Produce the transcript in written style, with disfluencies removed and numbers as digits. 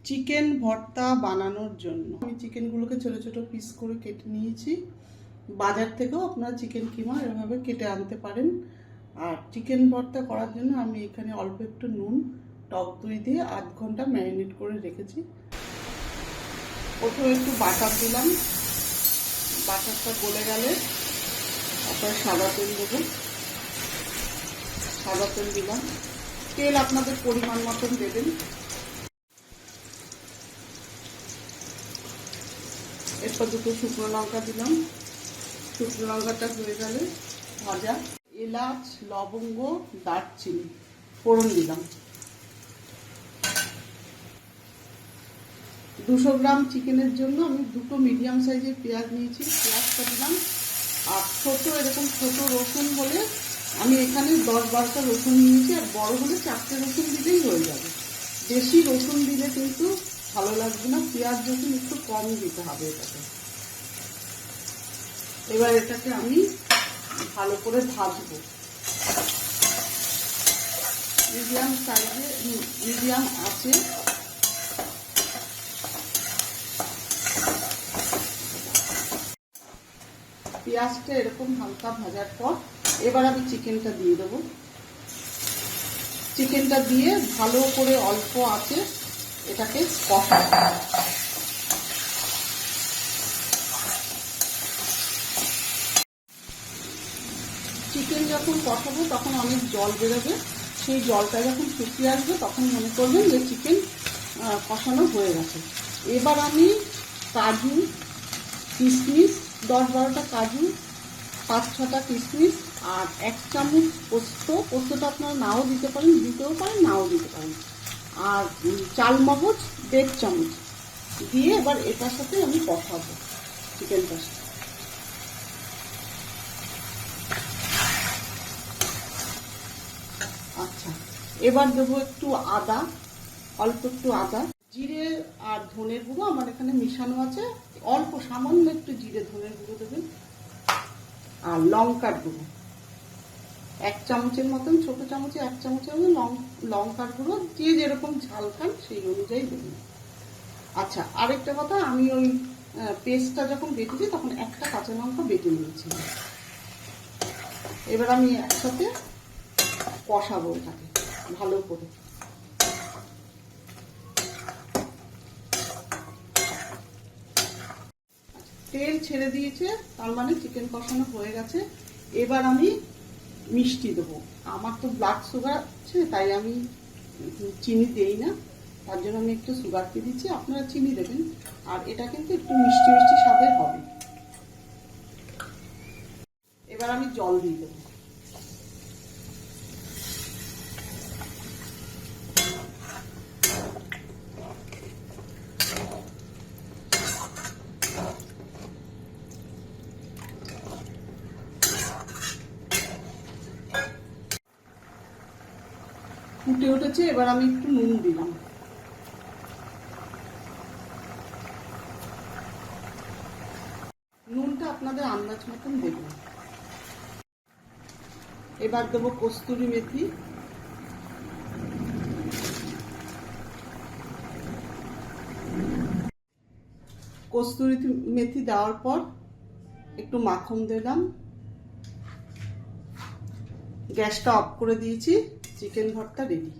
Chicken ভর্তা বানানোর জন্য আমি চিকেনগুলোকে ছোট ছোট পিস করে কেটে নিয়েছি। বাজার থেকেও আপনারা চিকেন কিমা এভাবে কেটে আনতে পারেন। আর চিকেন ভর্তা করার জন্য আমি এখানে অল্প একটু নুন, টক দই দিয়ে আধ ঘন্টা ম্যারিনেট করে রেখেছি। প্রথমে একটু বাটার দিলাম, বাটারটা গলে গেলে তারপরে সাদা তেল দেবো। সাদা তেল দিলাম, তেল আপনাদের পরিমাণ মতন দেবেন। এরপর দুটো শুকনো লঙ্কা দিলাম। শুকনো লঙ্কাটা হয়ে গেলে ভাজা এলাচ, লবঙ্গ, দারচিনি ফোড়ন দিলাম। 200 গ্রাম চিকেনের জন্য আমি দুটো মিডিয়াম সাইজের পেঁয়াজ নিয়েছি, পেঁয়াজটা দিলাম। আর এরকম ছোট রসুন হলে আমি এখানে 10-12টা রসুন নিয়েছি, আর বড় হলে 4টে রসুন দিলেই হয়ে যাবে। বেশি রসুন দিলে কিন্তু ভালো লাগবে না, পেঁয়াজ রসুন একটু কম দিতে হবে এটাকে। এবার এটাকে আমি ভালো করে ভাজবো। মিডিয়াম আছে। পেঁয়াজটা এরকম হালকা ভাজার পর এবার আমি চিকেনটা দিয়ে দেবো। চিকেনটা দিয়ে ভালো করে অল্প আছে এটাকে কষাবো। চিকেন যখন কষাবো তখন অনেক জল বেরোবে, সেই জলটা যখন শুকিয়ে আসবে তখন মনে করবেন যে চিকেন কষানো হয়ে গেছে। এবার আমি কাজু, কিশমিশ, 10-12টা কাজু, 5-6টা কিশমিশ আর 1 চামচ পোস্তটা আপনারা নাও দিতে পারেন, দিতেও পারেন, নাও দিতে পারেন। আর চালমগজ 1.5 চামচ দিয়ে এবার এটার সাথে আমি কষাবো চিকেনটার সাথে। আচ্ছা, এবার দেবো একটু আদা, অল্প একটু আদা, জিরে আর ধনের গুঁড়ো আমার এখানে মিশানো আছে, অল্প সামান্য একটু জিরে ধনের গুঁড়ো দেবেন। আর লঙ্কার গুঁড়ো 1 চামচের মতন, ছোট চামচে 1 চামচের মতন লঙ্কার গুঁড়ো, যে যেরকম ঝাল খান সেই অনুযায়ী দেবেন। আচ্ছা, আরেকটা কথা, আমি ওই পেস্টটা যখন বেটেছি তখন একটা কাঁচা লঙ্কা বেটে নিয়েছি। এবার আমি একসাথে কষাবো এটাকে ভালো করে। তেল ছেড়ে দিয়েছে, তার মানে চিকেন কষানো হয়ে গেছে। এবার আমি মিষ্টি দেবো। আমার তো ব্লাড সুগার আছে, তাই আমি চিনি দেই না, তার জন্য আমি একটু সুগার দিয়ে দিচ্ছি। আপনারা চিনি দেবেন। আর এটা কিন্তু একটু মিষ্টি মিষ্টি স্বাদের হবে। এবার আমি জল দিয়ে দেবো। ফুটে উঠেছে, এবার আমি একটু নুন দিলাম। নুনটা আপনাদের আন্দাজ মতন দেবেন। এবার দেবো কস্তুরি মেথি, কস্তুরি মেথি দেওয়ার পর একটু মাখন দিলাম। গ্যাসটা অফ করে দিয়েছি, চিকেন ভর্তা রেডি।